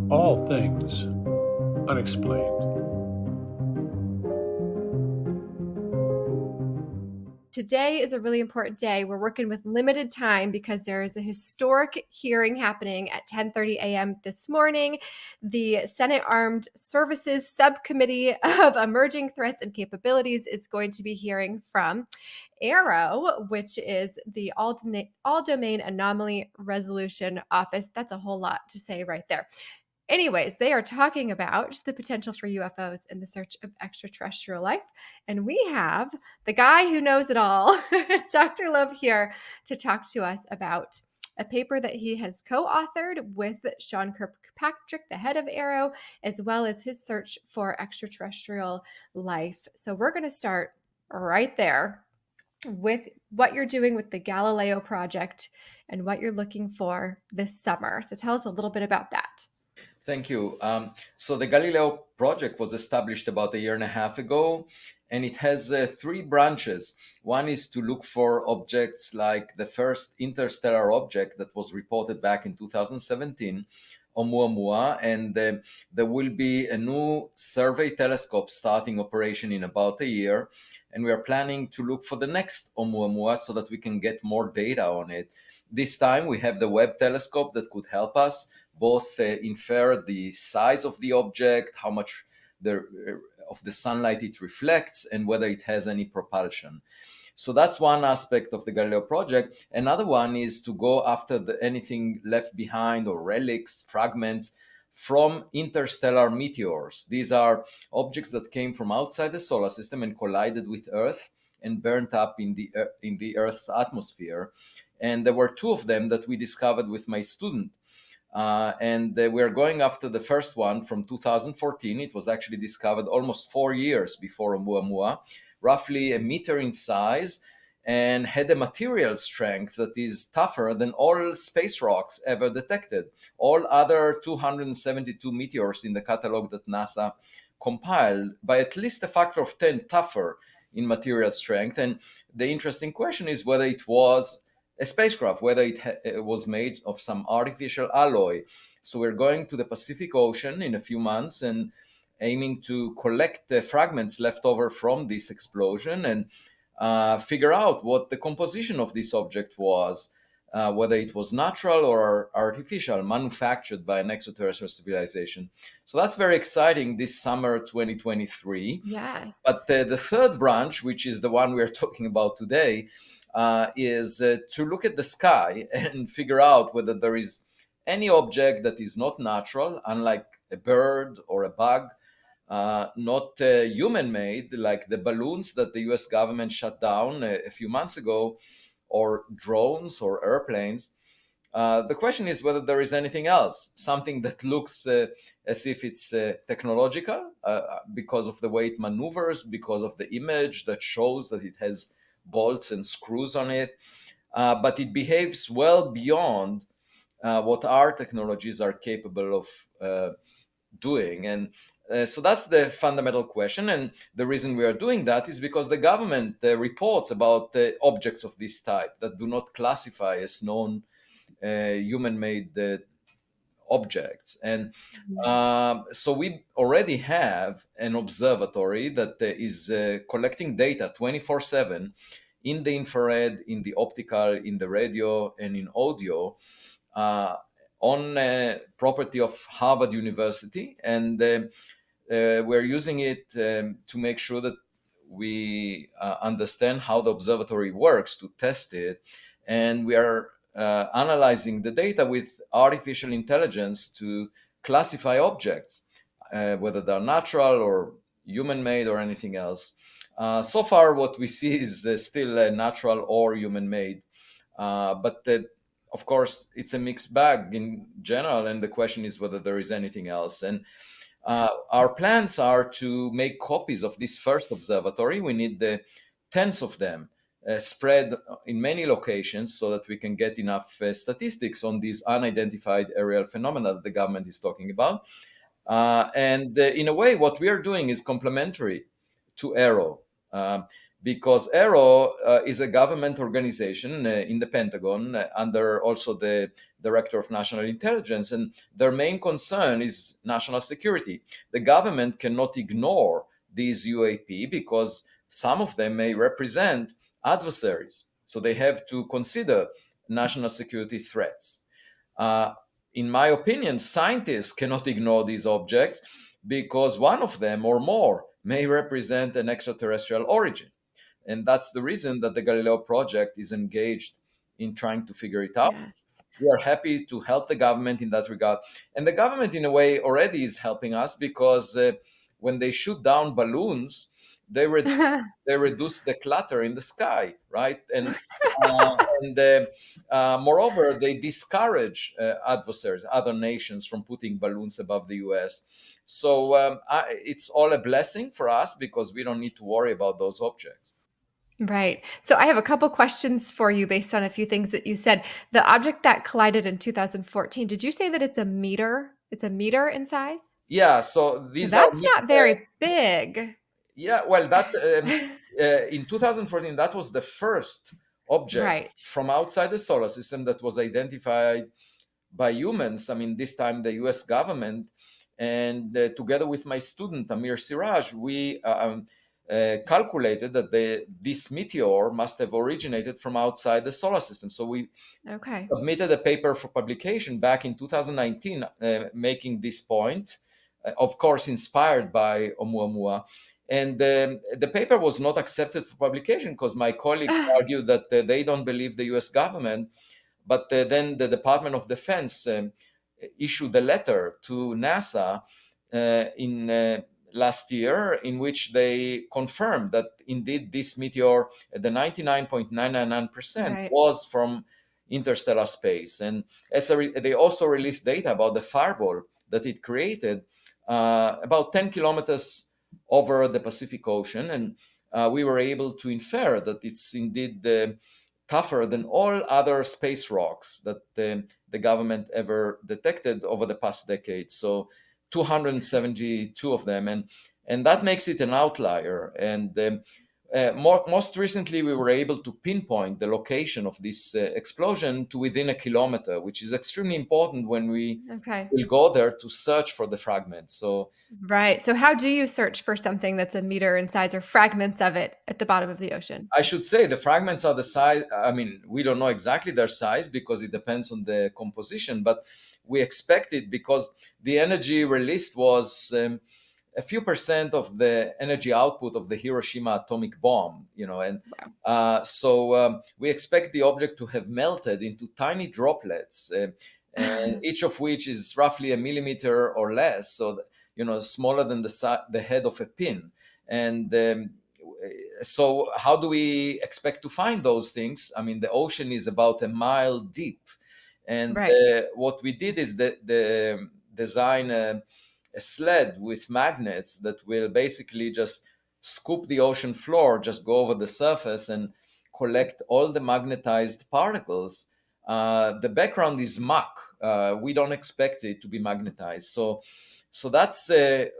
All Things Unexplained. Today is a really important day. We're working with limited time because there is a historic hearing happening at 10:30 a.m. this morning. The Senate Armed Services Subcommittee of Emerging Threats and Capabilities is going to be hearing from AARO, which is the All Domain Anomaly Resolution Office. That's a whole lot to say right there. Anyways, they are talking about the potential for UFOs in the search of extraterrestrial life. And we have the guy who knows it all, Dr. Loeb, here to talk to us about a paper that he has co-authored with Sean Kirkpatrick, the head of AARO, as well as his search for extraterrestrial life. So we're going to start right there with what you're doing with the Galileo project and what you're looking for this summer. So tell us a little bit about that. Thank you. So the Galileo project was established about a year and a half ago, and it has three branches. One is to look for objects like the first interstellar object that was reported back in 2017, Oumuamua, and there will be a new survey telescope starting operation in about a year, and we are planning to look for the next Oumuamua so that we can get more data on it. This time we have the Webb telescope that could help us both infer the size of the object, how much of the sunlight it reflects, and whether it has any propulsion. So that's one aspect of the Galileo project. Another one is to go after anything left behind or relics, fragments from interstellar meteors. These are objects that came from outside the solar system and collided with Earth and burnt up in the Earth's atmosphere. And there were two of them that we discovered with my student. And we're going after the first one from 2014. It was actually discovered almost 4 years before Oumuamua, roughly a meter in size, and had a material strength that is tougher than all space rocks ever detected. All other 272 meteors in the catalog that NASA compiled, by at least a factor of 10 tougher in material strength. And the interesting question is whether it was a spacecraft, whether it was made of some artificial alloy. So we're going to the Pacific Ocean in a few months and aiming to collect the fragments left over from this explosion and figure out what the composition of this object was, whether it was natural or artificial, manufactured by an extraterrestrial civilization. So that's very exciting this summer 2023. Yes. But the third branch, which is the one we're talking about today, is to look at the sky and figure out whether there is any object that is not natural, unlike a bird or a bug, not human-made, like the balloons that the US government shut down a few months ago, or drones or airplanes. The question is whether there is anything else, something that looks as if it's technological because of the way it maneuvers, because of the image that shows that it has bolts and screws on it, but it behaves well beyond what our technologies are capable of doing. And so that's the fundamental question. And the reason we are doing that is because the government reports about objects of this type that do not classify as known human-made objects. And so we already have an observatory that is collecting data 24/7 in the infrared, in the optical, in the radio, and in audio on property of Harvard University. And we're using it to make sure that we understand how the observatory works, to test it. And we are analyzing the data with artificial intelligence to classify objects, whether they're natural or human-made or anything else. So far, what we see is still natural or human-made. But of course, it's a mixed bag in general, and the question is whether there is anything else. And our plans are to make copies of this first observatory. We need tens of them spread in many locations so that we can get enough statistics on these unidentified aerial phenomena that the government is talking about. And in a way, what we are doing is complementary to AARO. because AARO is a government organization in the Pentagon under also the Director of National Intelligence, and their main concern is national security. The government cannot ignore these UAP because some of them may represent adversaries. So they have to consider national security threats. Uh, in my opinion, scientists cannot ignore these objects because one of them or more may represent an extraterrestrial origin. And that's the reason that the Galileo project is engaged in trying to figure it out. Yes. We are happy to help the government in that regard. And the government, in a way, already is helping us because when they shoot down balloons, they reduce the clutter in the sky, right? And moreover, they discourage adversaries, other nations, from putting balloons above the US. So it's all a blessing for us because we don't need to worry about those objects. Right. So I have a couple questions for you based on a few things that you said. The object that collided in 2014, did you say that it's a meter? It's a meter in size? Yeah, so these are That's not very big. yeah, well, that's in 2014. That was the first object Right. from outside the solar system that was identified by humans. I mean, this time the U.S. government, and together with my student Amir Siraj, we calculated that this meteor must have originated from outside the solar system. So we Okay. submitted a paper for publication back in 2019, making this point, of course, inspired by Oumuamua. And the paper was not accepted for publication because my colleagues argued that they don't believe the US government. But then the Department of Defense issued a letter to NASA in last year, in which they confirmed that indeed this meteor, the 99.999%, Right. was from interstellar space. And they also released data about the fireball that it created about 10 kilometers over the Pacific Ocean. And we were able to infer that it's indeed tougher than all other space rocks that the government ever detected over the past decade. So 272 of them. And that makes it an outlier. And most recently, we were able to pinpoint the location of this explosion to within a kilometer, which is extremely important when we Okay. will go there to search for the fragments. So, Right. So how do you search for something that's a meter in size or fragments of it at the bottom of the ocean? I should say the fragments are the size. I mean, we don't know exactly their size because it depends on the composition, but we expect it because the energy released was a few percent of the energy output of the Hiroshima atomic bomb, and so we expect the object to have melted into tiny droplets, and each of which is roughly a millimeter or less, so smaller than the head of a pin. And so how do we expect to find those things? I mean, the ocean is about a mile deep, and Right. what we did is design a sled with magnets that will basically just scoop the ocean floor, just go over the surface and collect all the magnetized particles. The background is muck. We don't expect it to be magnetized. So that's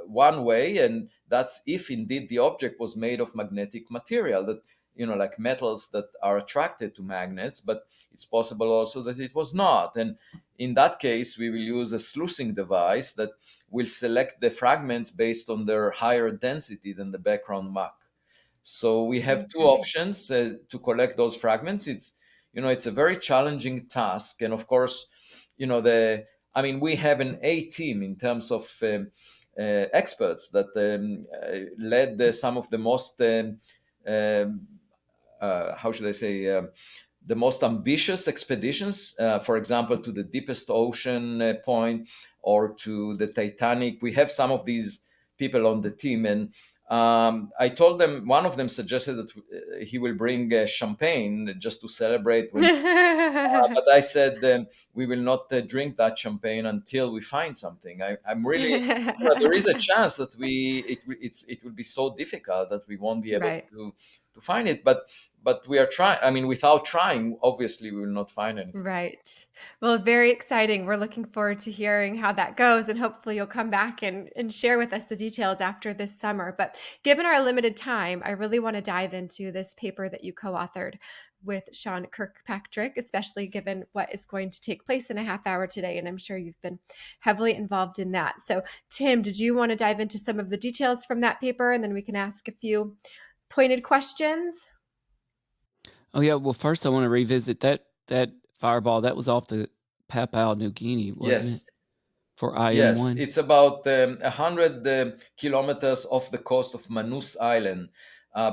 one way, and that's if indeed the object was made of magnetic material, that like metals that are attracted to magnets. But it's possible also that it was not, and in that case we will use a sluicing device that will select the fragments based on their higher density than the background muck. So we have two options to collect those fragments. It's a very challenging task, and of course, we have an A team in terms of experts that led some of the most, how should I say, the most ambitious expeditions, for example, to the deepest ocean point or to the Titanic. We have some of these people on the team, and I told them, one of them suggested that he will bring champagne just to celebrate. But I said we will not drink that champagne until we find something. I'm really, there is a chance that it will be so difficult that we won't be able Right. to find it. But we are trying. I mean, without trying, obviously, we will not find anything. Right. Well, very exciting. We're looking forward to hearing how that goes, and hopefully you'll come back and share with us the details after this summer. But given our limited time, I really want to dive into this paper that you co-authored with Sean Kirkpatrick, especially given what is going to take place in a half hour today. And I'm sure you've been heavily involved in that. So, Tim, did you want to dive into some of the details from that paper, and then we can ask a few pointed questions? Oh yeah. Well, first I want to revisit that fireball that was off the Papua New Guinea, wasn't Yes. it? For Yes, IM1. it's about 100 kilometers off the coast of MOUNCE Island,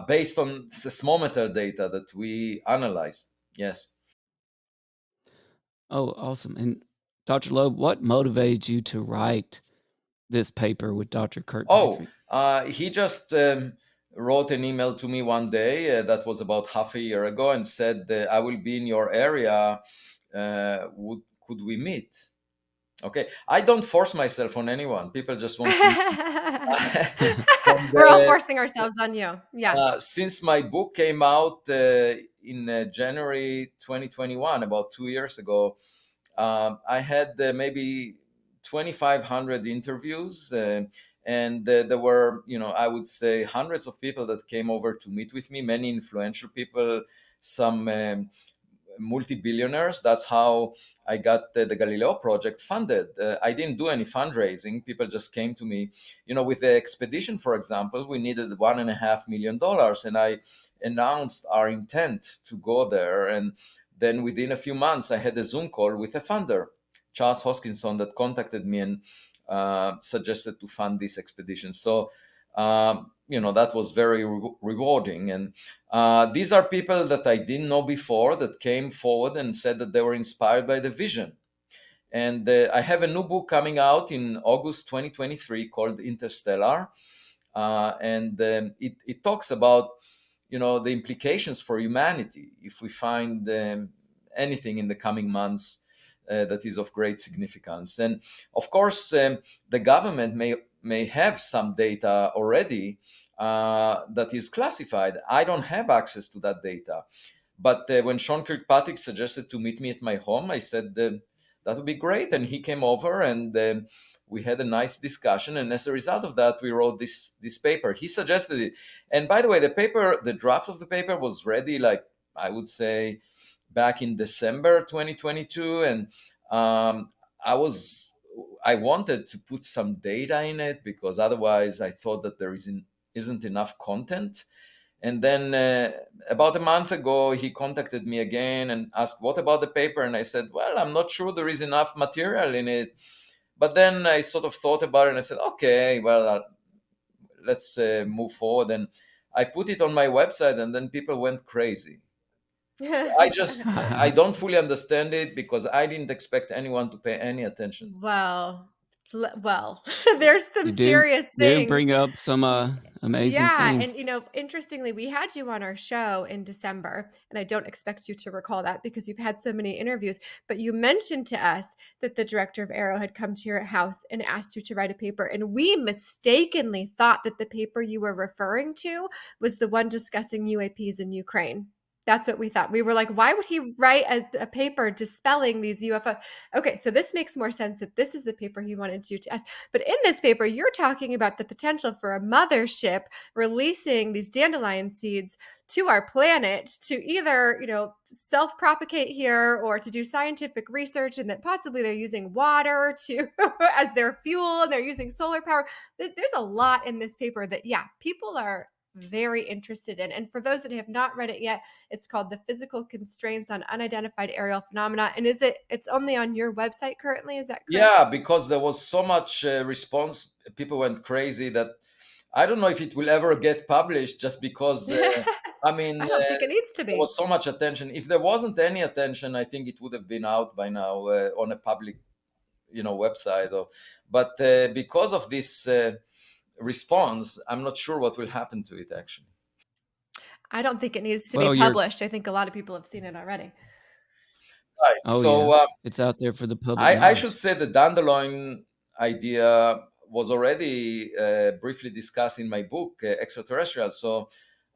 based on seismometer data that we analyzed. Yes. Oh, awesome. And Dr. Loeb, what motivated you to write this paper with Dr. Kirkpatrick? He just wrote an email to me one day that was about half a year ago and said, I will be in your area. Could we meet? Okay. I don't force myself on anyone. People just want to. We're all forcing ourselves on you. Yeah. Since my book came out in January 2021, about 2 years ago, I had maybe 2,500 interviews, and there were, I would say hundreds of people that came over to meet with me, many influential people, some multi-billionaires. That's how I got the Galileo project funded. I didn't do any fundraising. People just came to me. With the expedition, for example, we needed $1.5 million, and I announced our intent to go there. And then within a few months, I had a Zoom call with a funder, Charles Hoskinson, that contacted me and suggested to fund this expedition. So, that was very rewarding. And these are people that I didn't know before that came forward and said that they were inspired by the vision. And I have a new book coming out in August 2023 called Interstellar. And it talks about, the implications for humanity if we find anything in the coming months that is of great significance. And of course, the government may have some data already that is classified. I don't have access to that data. But when Sean Kirkpatrick suggested to meet me at my home, I said that would be great. And he came over and we had a nice discussion. And as a result of that, we wrote this paper. He suggested it. And by the way, the draft of the paper was ready, like I would say, back in December 2022. And I wanted to put some data in it because otherwise I thought that there isn't enough content. And then about a month ago, he contacted me again and asked, what about the paper? And I said, well, I'm not sure there is enough material in it. But then I sort of thought about it and I said, okay, well, let's move forward. And I put it on my website and then people went crazy. I don't fully understand it because I didn't expect anyone to pay any attention. Well, there's some serious things. You bring up some amazing things. And interestingly, we had you on our show in December, and I don't expect you to recall that because you've had so many interviews, but you mentioned to us that the director of AARO had come to your house and asked you to write a paper, and we mistakenly thought that the paper you were referring to was the one discussing UAPs in Ukraine. That's what we thought. We were like, why would he write a paper dispelling these UFO? Okay, so this makes more sense that this is the paper he wanted you to ask. But in this paper, you're talking about the potential for a mothership releasing these dandelion seeds to our planet to either, self-propagate here or to do scientific research, and that possibly they're using water to as their fuel and they're using solar power. There's a lot in this paper that, people are very interested in. And for those that have not read it yet, it's called The Physical Constraints on Unidentified Aerial Phenomena. And it's only on your website currently? Is that correct? Yeah, because there was so much response. People went crazy that I don't know if it will ever get published just because, I don't think it needs to be. There was so much attention. If there wasn't any attention, I think it would have been out by now on a public, website. But because of this response, I'm not sure what will happen to it, actually. I don't think it needs to be published. I think a lot of people have seen it already. Right. So it's out there for the public. I should say the dandelion idea was already briefly discussed in my book, Extraterrestrial. So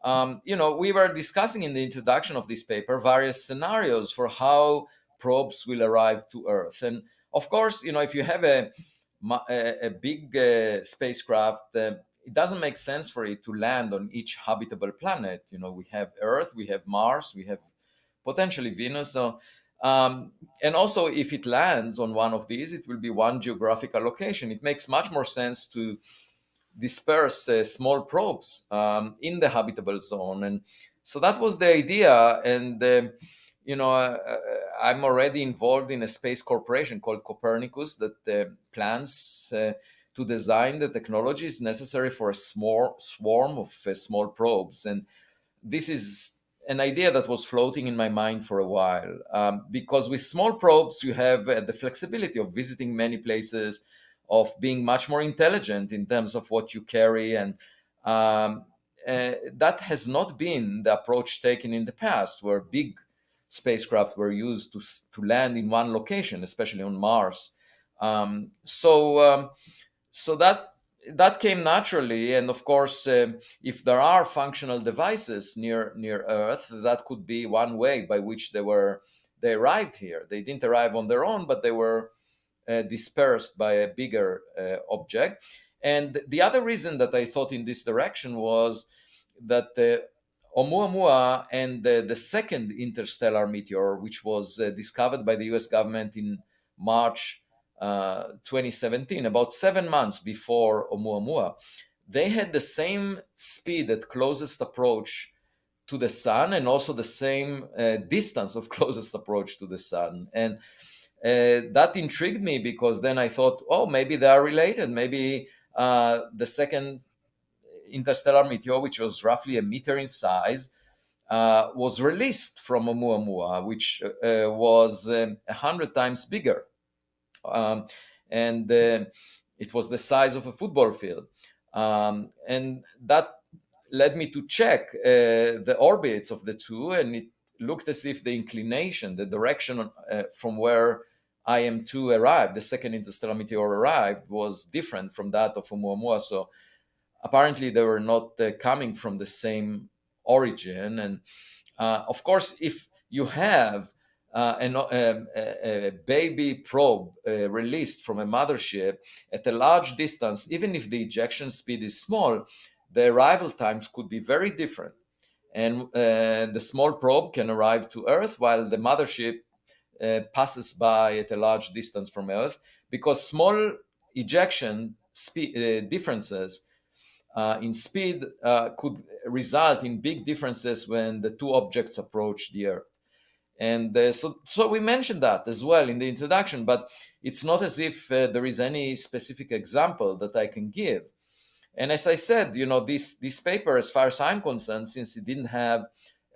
we were discussing in the introduction of this paper various scenarios for how probes will arrive to Earth. And of course, if you have a big spacecraft, it doesn't make sense for it to land on each habitable planet. We have Earth, we have Mars, we have potentially Venus. So, and also, if it lands on one of these, it will be one geographical location. It makes much more sense to disperse small probes in the habitable zone. And so that was the idea. And, I'm already involved in a space corporation called Copernicus that plans to design the technologies necessary for a small swarm of small probes. And this is an idea that was floating in my mind for a while, because with small probes, you have the flexibility of visiting many places, of being much more intelligent in terms of what you carry. And that has not been the approach taken in the past, where big spacecraft were used to land in one location, especially on Mars. So that came naturally. And of course, if there are functional devices near Earth, that could be one way by which they arrived here. They didn't arrive on their own, but they were dispersed by a bigger object. And the other reason that I thought in this direction was that Oumuamua and the second interstellar meteor, which was discovered by the US government in March 2017, about 7 months before Oumuamua, they had the same speed at closest approach to the sun, and also the same distance of closest approach to the sun. And that intrigued me, because then I thought, oh, maybe they are related. Maybe the second interstellar meteor, which was roughly a meter in size, was released from Oumuamua, which was 100 times bigger. And it was the size of a football field. And that led me to check the orbits of the two, and it looked as if the inclination, the direction from where IM2 arrived, the second interstellar meteor arrived, was different from that of Oumuamua. So apparently they were not coming from the same origin. And of course, if you have a baby probe released from a mothership at a large distance, even if the ejection speed is small, the arrival times could be very different. And the small probe can arrive to Earth while the mothership passes by at a large distance from Earth, because small ejection speed differences in speed could result in big differences when the two objects approach the Earth. And so we mentioned that as well in the introduction, but it's not as if there is any specific example that I can give. And as I said, this paper, as far as I'm concerned, since it didn't have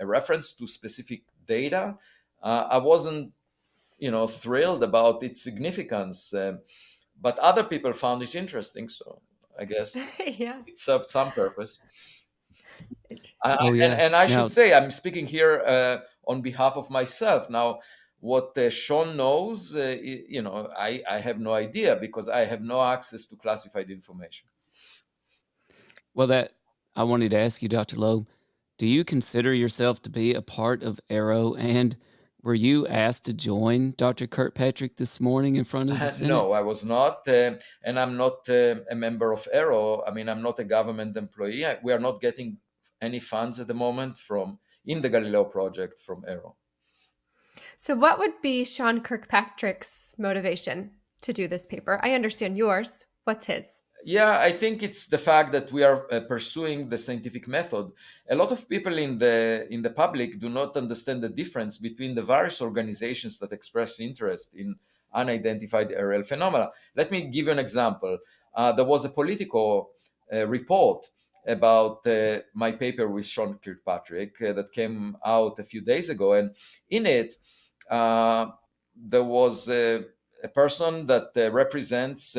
a reference to specific data, I wasn't, thrilled about its significance. But other people found it interesting, so I guess Yeah. it served some purpose. Oh yeah. And I Now, should say, I'm speaking here on behalf of myself. Now, what Sean knows, I have no idea, because I have no access to classified information. well, that I wanted to ask you, Dr. Loeb, do you consider yourself to be a part of AARO, and were you asked to join Dr. Kirkpatrick this morning in front of the Senate? No, I was not, and I'm not a member of AARO. I mean, I'm not a government employee. We are not getting any funds at the moment in the Galileo project from AARO. So, what would be Sean Kirkpatrick's motivation to do this paper? I understand yours. What's his? Yeah, I think it's the fact that we are pursuing the scientific method. A lot of people in the public do not understand the difference between the various organizations that express interest in unidentified aerial phenomena. Let me give you an example. There was a Politico report about my paper with Sean Kirkpatrick that came out a few days ago, and in it there was a person that represents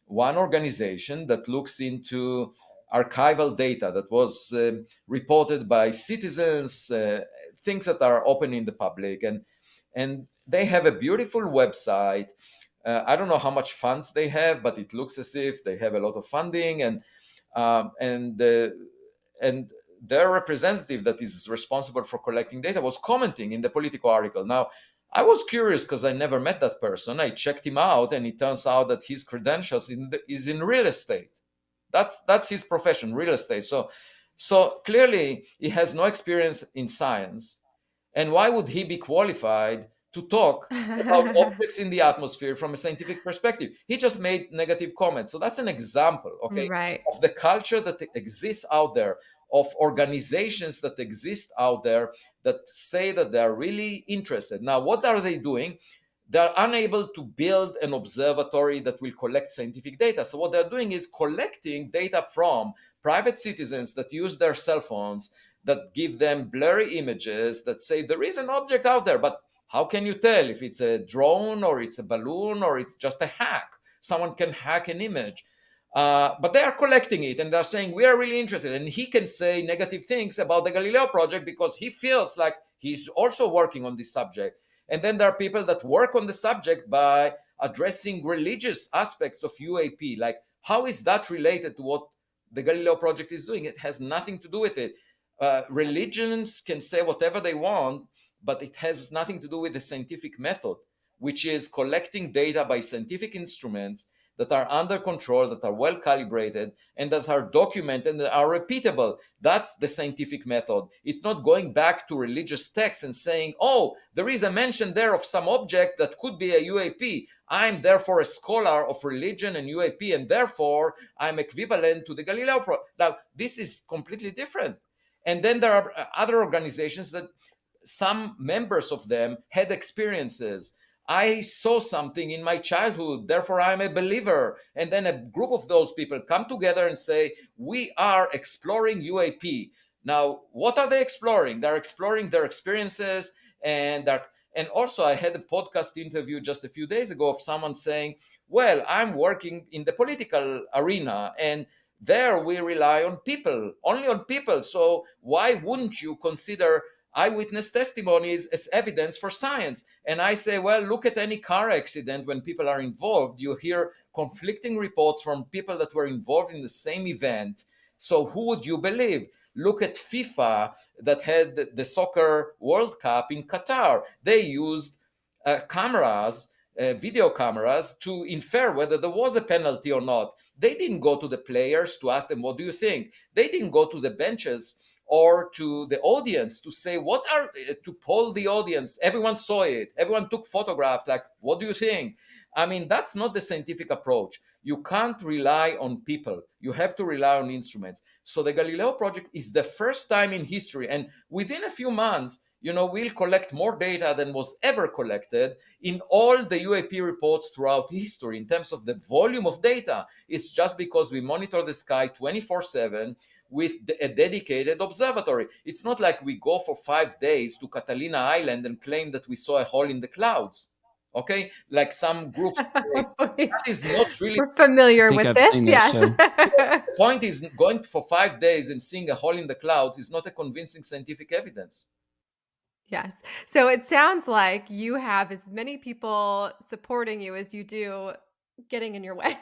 one organization that looks into archival data that was reported by citizens, things that are open in the public, and they have a beautiful website. I don't know how much funds they have, but it looks as if they have a lot of funding, and their representative that is responsible for collecting data was commenting in the Politico article. Now, I was curious because I never met that person. I checked him out, and it turns out that his credentials is in real estate. That's his profession, real estate. So clearly, he has no experience in science. And why would he be qualified to talk about objects in the atmosphere from a scientific perspective? He just made negative comments. So that's an example, okay, Right. of the culture that exists out there, of organizations that exist out there that say that they are really interested. Now, what are they doing? They're unable to build an observatory that will collect scientific data. So what they're doing is collecting data from private citizens that use their cell phones, that give them blurry images that say there is an object out there, but how can you tell if it's a drone or it's a balloon or it's just a hack? Someone can hack an image. But they are collecting it and they're saying, we are really interested. And he can say negative things about the Galileo project because he feels like he's also working on this subject. And then there are people that work on the subject by addressing religious aspects of UAP. Like, how is that related to what the Galileo project is doing? It has nothing to do with it. Religions can say whatever they want, but it has nothing to do with the scientific method, which is collecting data by scientific instruments that are under control, that are well calibrated, and that are documented and are repeatable. That's the scientific method. It's not going back to religious texts and saying, oh, there is a mention there of some object that could be a UAP. I'm therefore a scholar of religion and UAP, and therefore I'm equivalent to the Galileo project. Now, this is completely different. And then there are other organizations that some members of them had experiences. I saw something in my childhood, therefore I'm a believer. And then a group of those people come together and say, we are exploring UAP. Now, what are they exploring? They're exploring their experiences. And also I had a podcast interview just a few days ago of someone saying, well, I'm working in the political arena, and there we rely on people, only on people. So why wouldn't you consider eyewitness testimonies as evidence for science? And I say, well, look at any car accident when people are involved. You hear conflicting reports from people that were involved in the same event. So who would you believe? Look at FIFA that had the soccer World Cup in Qatar. They used cameras, video cameras, to infer whether there was a penalty or not. They didn't go to the players to ask them, what do you think? They didn't go to the benches or to the audience to say, to poll the audience. Everyone saw it. Everyone took photographs, like, what do you think? I mean, that's not the scientific approach. You can't rely on people. You have to rely on instruments. So the Galileo project is the first time in history, and within a few months, we'll collect more data than was ever collected in all the UAP reports throughout history in terms of the volume of data. It's just because we monitor the sky 24/7 with a dedicated observatory. It's not like we go for 5 days to Catalina Island and claim that we saw a hole in the clouds. Okay, like some groups say, that is not really. We're familiar think with I've this, seen that yes. show. The point is, going for 5 days and seeing a hole in the clouds is not a convincing scientific evidence. Yes. So it sounds like you have as many people supporting you as you do getting in your way.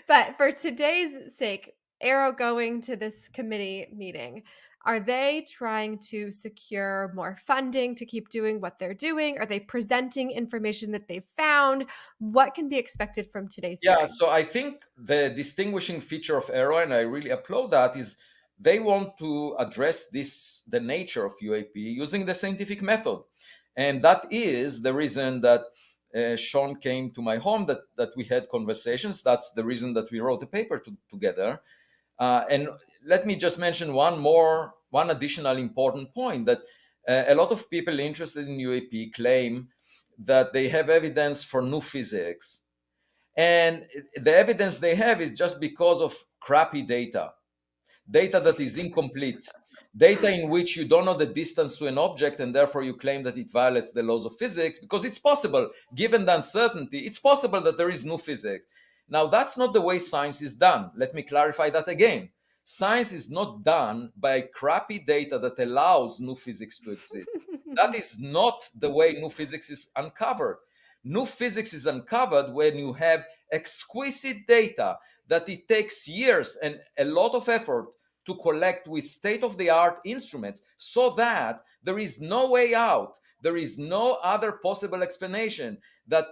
But for today's sake, AARO going to this committee meeting, are they trying to secure more funding to keep doing what they're doing? Are they presenting information that they've found? What can be expected from today's Yeah, hearing? so I think the distinguishing feature of AARO, and I really applaud that, is they want to address the nature of UAP using the scientific method. And that is the reason that Sean came to my home, that we had conversations. That's the reason that we wrote a paper together. And let me just mention one additional important point, that a lot of people interested in UAP claim that they have evidence for new physics. And the evidence they have is just because of crappy data that is incomplete, data in which you don't know the distance to an object, and therefore you claim that it violates the laws of physics, because it's possible, given the uncertainty, it's possible that there is new physics. Now, that's not the way science is done. Let me clarify that again. Science is not done by crappy data that allows new physics to exist. That is not the way new physics is uncovered. New physics is uncovered when you have exquisite data that it takes years and a lot of effort to collect with state-of-the-art instruments so that there is no way out. There is no other possible explanation that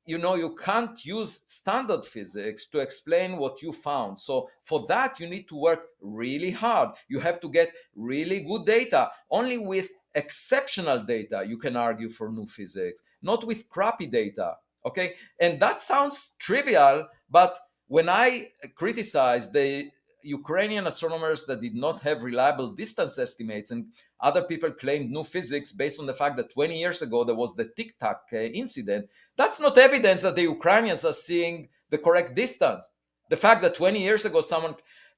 you can't use standard physics to explain what you found. So for that, you need to work really hard. You have to get really good data. Only with exceptional data you can argue for new physics, not with crappy data. Okay, and that sounds trivial, but when I criticize the Ukrainian astronomers that did not have reliable distance estimates, and other people claimed new physics based on the fact that 20 years ago there was the Tic Tac incident, that's not evidence that the Ukrainians are seeing the correct distance. The fact that 20 years ago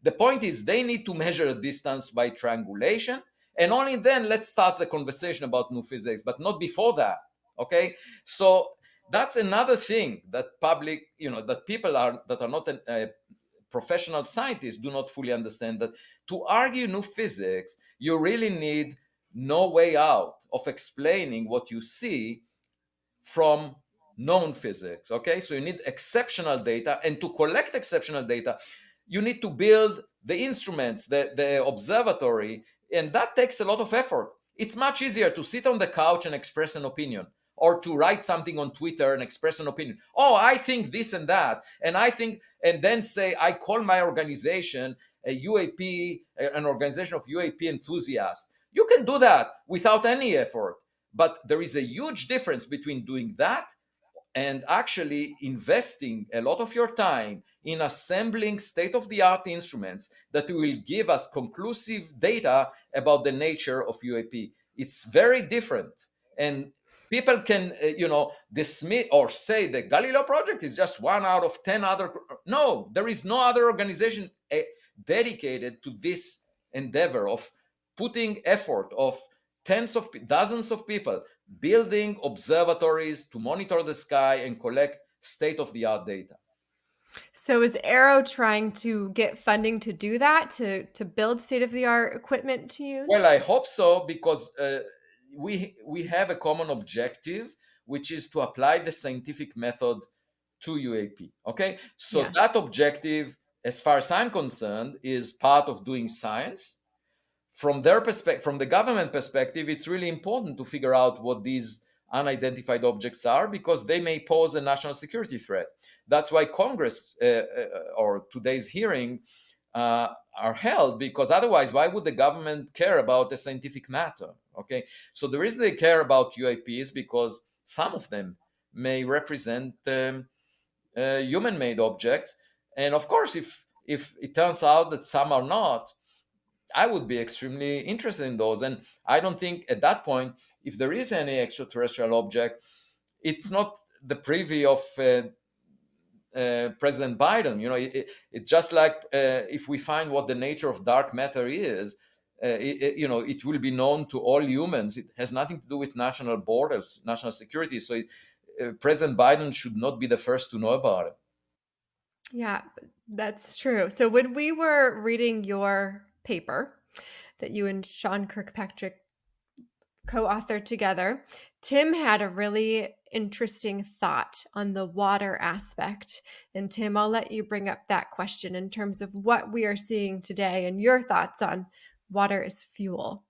the point is they need to measure a distance by triangulation, and only then let's start the conversation about new physics, but not before that. Okay, so that's another thing that that people that are not professional scientists do not fully understand, that to argue new physics, you really need no way out of explaining what you see from known physics. Okay, so you need exceptional data, and to collect exceptional data, you need to build the instruments, the observatory, and that takes a lot of effort. It's much easier to sit on the couch and express an opinion, or to write something on Twitter and express an opinion. Oh, I think this and that, and then say, I call my organization a UAP, an organization of UAP enthusiasts. You can do that without any effort. But there is a huge difference between doing that and actually investing a lot of your time in assembling state-of-the-art instruments that will give us conclusive data about the nature of UAP. It's very different. And people can, dismiss or say the Galileo project is just one out of 10 other. No, there is no other organization dedicated to this endeavor of putting effort of dozens of people building observatories to monitor the sky and collect state-of-the-art data. So is AARO trying to get funding to do that, to build state-of-the-art equipment to use? Well, I hope so, because we have a common objective, which is to apply the scientific method to UAP. Okay, so Yeah. that objective, as far as I'm concerned, is part of doing science. From their perspective, from the government perspective, it's really important to figure out what these unidentified objects are, because they may pose a national security threat. That's why Congress or today's hearing are held, because otherwise, why would the government care about the scientific matter? Okay, so the reason they care about UAPs because some of them may represent human-made objects, and of course, if it turns out that some are not, I would be extremely interested in those. And I don't think at that point, if there is any extraterrestrial object, it's not the privy of President Biden. It's just like if we find what the nature of dark matter is, it will be known to all humans. It has nothing to do with national borders, national security. So President Biden should not be the first to know about it. Yeah, that's true. So when we were reading your paper that you and Sean Kirkpatrick co-authored together, Tim had a really interesting thought on the water aspect. And Tim, I'll let you bring up that question in terms of what we are seeing today and your thoughts on water as fuel.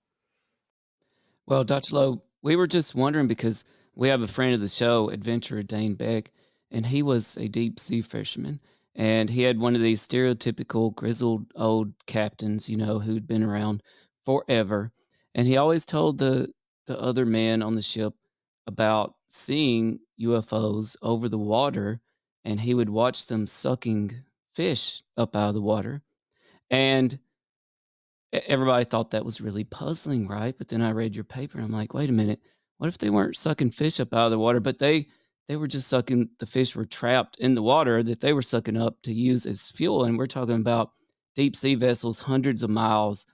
Well, Dr. Lowe, we were just wondering because we have a friend of the show, adventurer Dane Beck, and he was a deep sea fisherman. And he had one of these stereotypical grizzled old captains, who'd been around forever. And he always told the other men on the ship about seeing UFOs over the water, and he would watch them sucking fish up out of the water. And everybody thought that was really puzzling, right? But then I read your paper and I'm like, wait a minute, what if they weren't sucking fish up out of the water, but they were just sucking, the fish were trapped in the water that they were sucking up to use as fuel. And we're talking about deep sea vessels hundreds of miles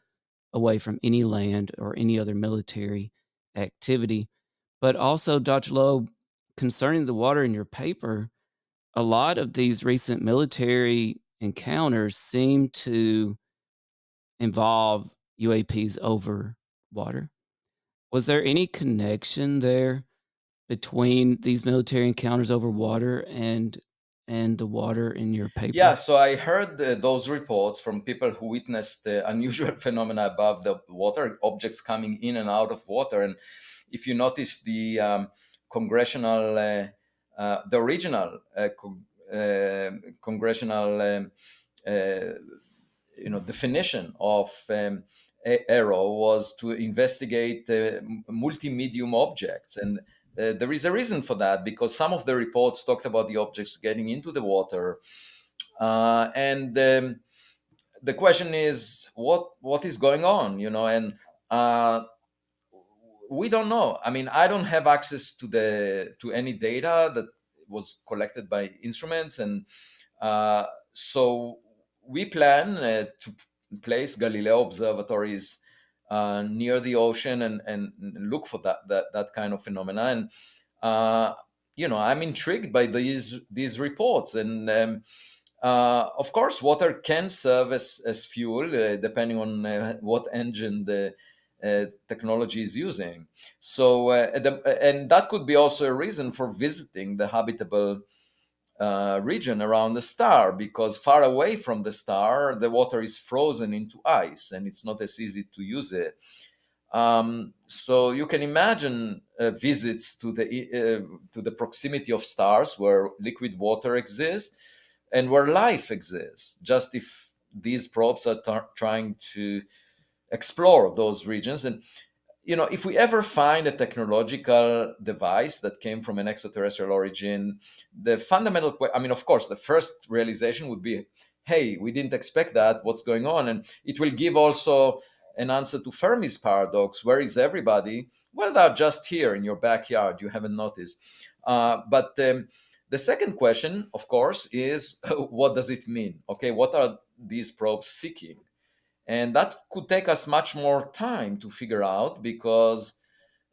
away from any land or any other military activity. But also, Dr. Loeb, concerning the water in your paper, a lot of these recent military encounters seem to involve UAPs over water. Was there any connection there between these military encounters over water and and the water in your Yeah, paper? so I heard those reports from people who witnessed unusual phenomena above the water, objects coming in and out of water. And if you notice congressional, the original congressional uh, definition of AARO was to investigate multi-medium objects, and there is a reason for that, because some of the reports talked about the objects getting into the water, and the question is what is going on, and uh, we don't know. I mean, I don't have access to any data that was collected by instruments, and so we plan to place Galileo observatories near the ocean and look for that kind of phenomena. And I'm intrigued by these reports, and of course, water can serve as fuel, depending on what engine the technology is using. So, and that could be also a reason for visiting the habitable region around the star, because far away from the star, the water is frozen into ice, and it's not as easy to use it. So you can imagine visits to the proximity of stars where liquid water exists and where life exists. Just if these probes are trying to explore those regions, and if we ever find a technological device that came from an extraterrestrial origin, the fundamental, I mean, of course, the first realization would be, hey, we didn't expect that. What's going on? And it will give also an answer to Fermi's paradox. Where is everybody? Well, they're just here in your backyard. You haven't noticed. But the second question, of course, is what does it mean? Okay, what are these probes seeking? And that could take us much more time to figure out, because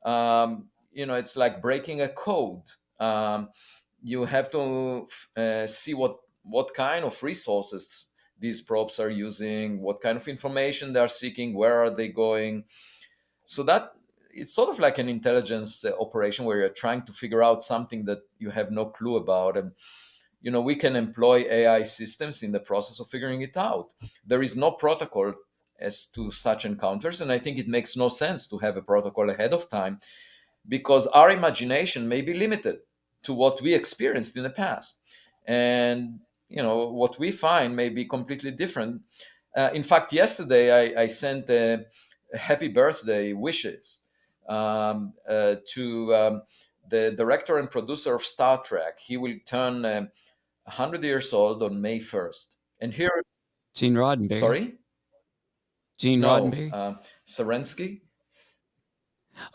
it's like breaking a code. You have to see what kind of resources these probes are using, what kind of information they are seeking, where are they going. So that it's sort of like an intelligence operation where you're trying to figure out something that you have no clue about. And we can employ AI systems in the process of figuring it out. There is no protocol as to such encounters, and I think it makes no sense to have a protocol ahead of time, because our imagination may be limited to what we experienced in the past, and what we find may be completely different. In fact, yesterday I sent happy birthday wishes to the director and producer of Star Trek. He will turn 100 years old on May 1st. And here, Gene Roddenberry. sorry? Gene No, Roddenberry. Serensky.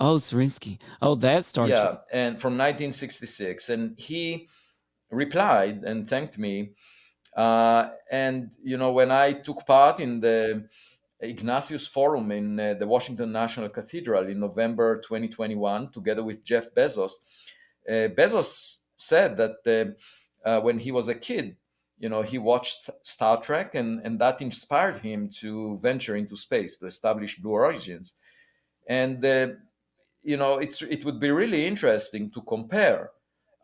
Oh, Serinsky. Oh, that's Star Yeah, Trek. and from 1966. And he replied and thanked me. And, when I took part in the Ignatius Forum in the Washington National Cathedral in November 2021, together with Jeff Bezos, Bezos said that when he was a kid, he watched Star Trek, and that inspired him to venture into space to establish Blue Origins. And it would be really interesting to compare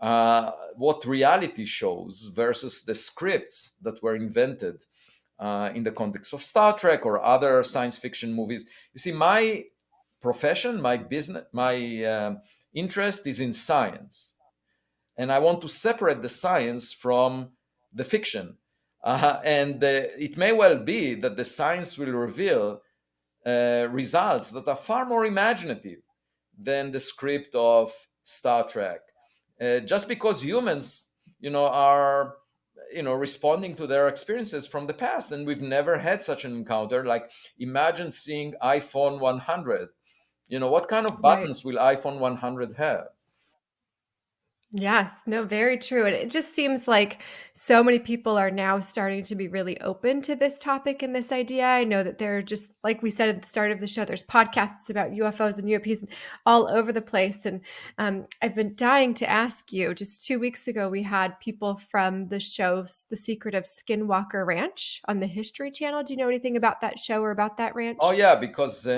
what reality shows versus the scripts that were invented in the context of Star Trek or other science fiction movies. You see, my profession, my business, my interest is in science, and I want to separate the science from the fiction. And it may well be that the science will reveal results that are far more imaginative than the script of Star Trek. Just because humans, are responding to their experiences from the past, and we've never had such an encounter. Like, imagine seeing iPhone 100. What kind of Right. buttons will iPhone 100 have? Yes, no, very true. And it just seems like so many people are now starting to be really open to this topic and this idea. I know that there are, just like we said at the start of the show, there's podcasts about UFOs and UAPs all over the place. And I've been dying to ask you, just 2 weeks ago, we had people from the show, The Secret of Skinwalker Ranch on the History Channel. Do you know anything about that show or about that Oh ranch? yeah, because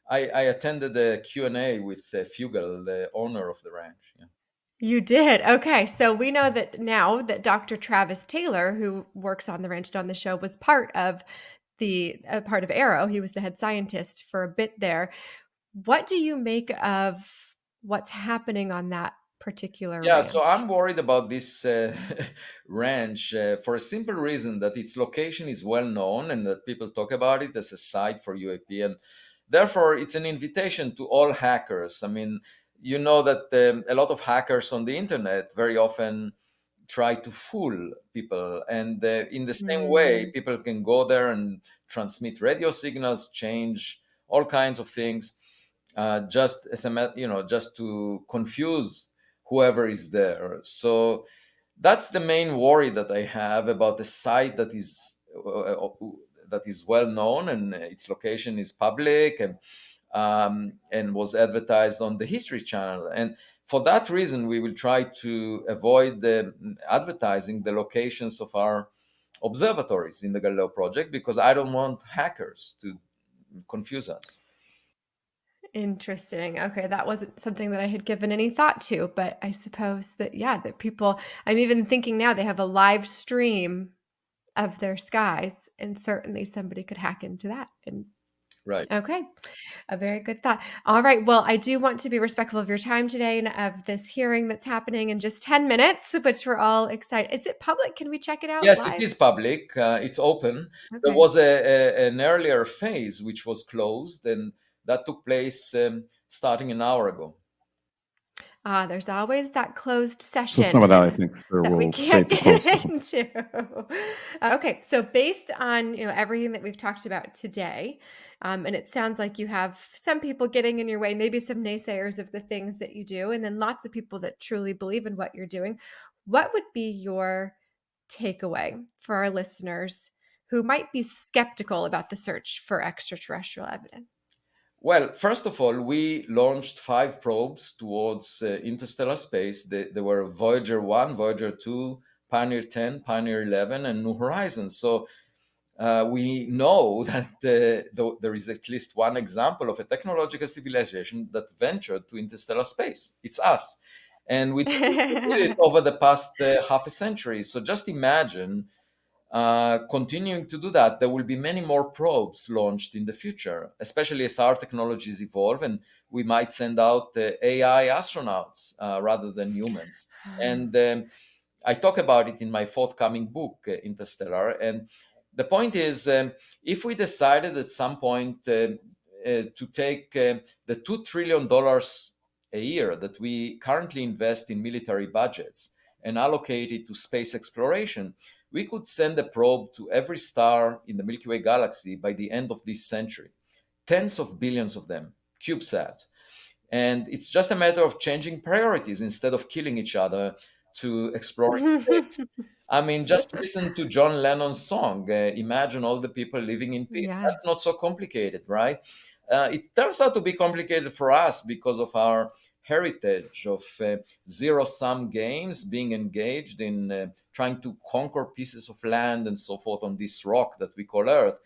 I attended a Q&A with Fugel, the owner of the ranch. Yeah. You did. Okay. So we know that now that Dr. Travis Taylor, who works on the ranch and on the show, was part of part of AARO. He was the head scientist for a bit there. What do you make of what's happening on that particular Yeah, so ranch? I'm worried about this ranch for a simple reason that its location is well known and that people talk about it as a site for UAP. And therefore, it's an invitation to all hackers. I mean, you know that a lot of hackers on the internet very often try to fool people. And in the same way, Mm. people can go there and transmit radio signals, change all kinds of things, just as just to confuse whoever is there. So that's the main worry that I have about the site that is well known and its location is public and was advertised on the History Channel. And for that reason, we will try to avoid advertising the locations of our observatories in the Galileo project because I don't want hackers to confuse us. Interesting. Okay, that wasn't something that I had given any thought to, but I suppose that, yeah, that people, I'm even thinking now they have a live stream of their skies, and certainly somebody could hack into that. And Right. okay, a very good thought. All right. Well, I do want to be respectful of your time today and of this hearing that's happening in just 10 minutes, which we're all excited. Is it public? Can we check it out Yes, it live? is public. It's open. There Okay. was an earlier phase which was closed, and that took place starting an hour ago. There's always that closed So some session of that, I and think, sir, that we will save can't for get closed session. into. Okay, so based on everything that we've talked about today, and it sounds like you have some people getting in your way, maybe some naysayers of the things that you do, and then lots of people that truly believe in what you're doing. What would be your takeaway for our listeners who might be skeptical about the search for extraterrestrial evidence? Well, first of all, we launched 5 probes towards interstellar space. They were Voyager 1, Voyager 2, Pioneer 10, Pioneer 11, and New Horizons. So we know that there is at least one example of a technological civilization that ventured to interstellar space. It's us. And we did it over the past half a century. So just imagine continuing to do that. There will be many more probes launched in the future, especially as our technologies evolve, and we might send out AI astronauts rather than humans. And I talk about it in my forthcoming book, Interstellar. And the point is, if we decided at some point to take the $2 trillion a year that we currently invest in military budgets and allocate it to space exploration, we could send a probe to every star in the Milky Way galaxy by the end of this century. Tens of billions of them, CubeSats. And it's just a matter of changing priorities instead of killing each other to exploring space. I mean, just listen to John Lennon's song, Imagine All the People Living in Peace. That's Yes. not so complicated, right? It turns out to be complicated for us because of our heritage of zero-sum games, being engaged in trying to conquer pieces of land and so forth on this rock that we call Earth.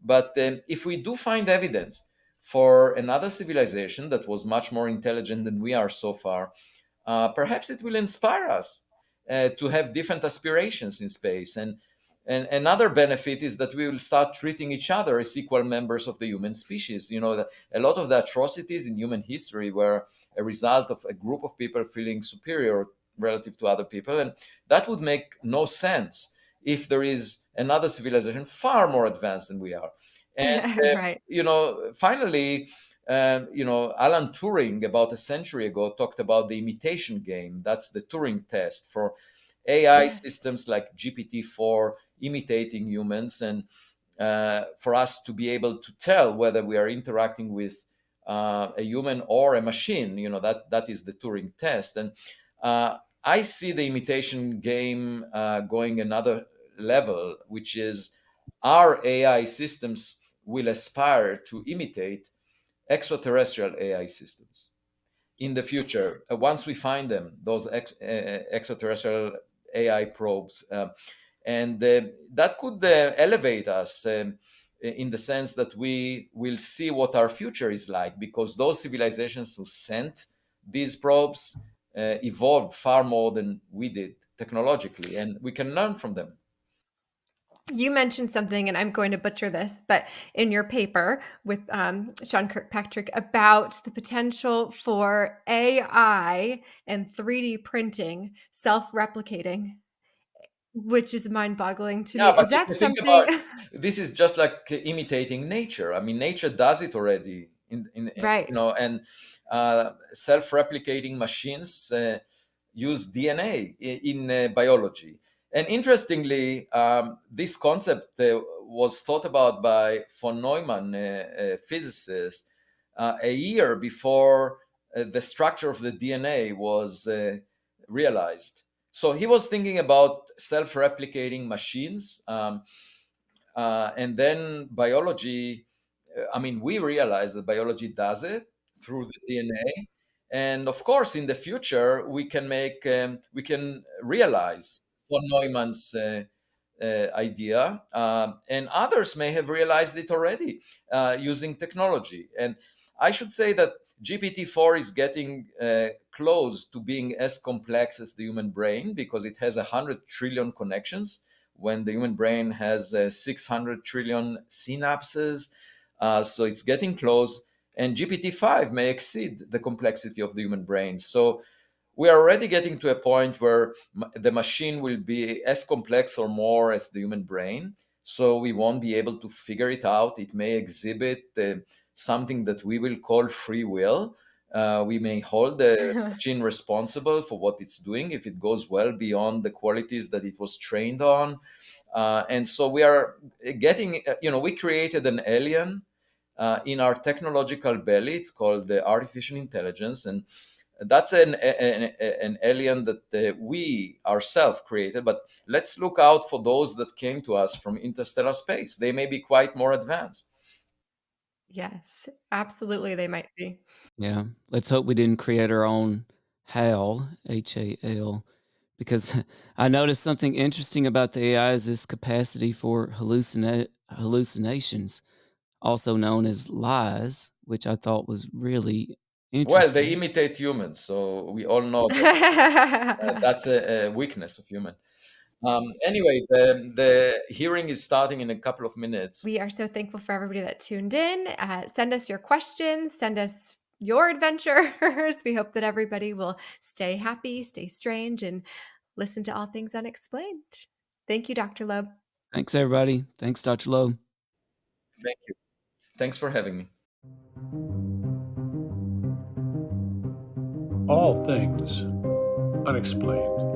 But if we do find evidence for another civilization that was much more intelligent than we are so far, perhaps it will inspire us to have different aspirations in space. And another benefit is that we will start treating each other as equal members of the human species. You know, a lot of the atrocities in human history were a result of a group of people feeling superior relative to other people. And that would make no sense if there is another civilization far more advanced than we are. And, Right. finally, Alan Turing, about a century ago, talked about the imitation game. That's the Turing test for AI Yes. systems like GPT-4 imitating humans, and for us to be able to tell whether we are interacting with a human or a machine. That is the Turing test. And I see the imitation game going another level, which is our AI systems will aspire to imitate extraterrestrial AI systems in the future. Once we find them, those extraterrestrial AI probes, and that could elevate us in the sense that we will see what our future is like, because those civilizations who sent these probes evolved far more than we did technologically, and we can learn from them. You mentioned something, and I'm going to butcher this, but in your paper with Sean Kirkpatrick about the potential for AI and 3D printing self-replicating, which is mind-boggling to Yeah, me. but Is if that you think something? about, this is just like imitating nature. I mean, nature does it already Right. and self-replicating machines use DNA in biology. And interestingly, this concept was thought about by von Neumann, a physicist, a year before the structure of the DNA was realized. So he was thinking about self-replicating machines, and then biology. I mean, we realize that biology does it through the DNA, and of course, in the future, we can realize von Neumann's idea, and others may have realized it already using technology. And I should say that GPT-4 is getting close to being as complex as the human brain, because it has 100 trillion connections when the human brain has 600 trillion synapses. So it's getting close, and GPT-5 may exceed the complexity of the human brain. So we are already getting to a point where the machine will be as complex or more as the human brain. So we won't be able to figure it out. It may exhibit something that we will call free will. We may hold the machine responsible for what it's doing if it goes well beyond the qualities that it was trained on. And so we are getting, we created an alien in our technological belly. It's called the artificial intelligence. And that's an alien that we ourselves created. But let's look out for those that came to us from interstellar space. They may be quite more advanced. Yes, absolutely, they might be. Yeah. Let's hope we didn't create our own HAL, HAL, because I noticed something interesting about the AI is this capacity for hallucinations, also known as lies, which I thought was really Well, they interesting. imitate humans, so we all know that that's a weakness of human. Anyway, the hearing is starting in a couple of minutes. We are so thankful for everybody that tuned in. Send us your questions, send us your adventures. We hope that everybody will stay happy, stay strange, and listen to All Things Unexplained. Thank you, Dr. Loeb. Thanks, everybody. Thanks, Dr. Lowe. Thank you. Thanks for having me. All things unexplained.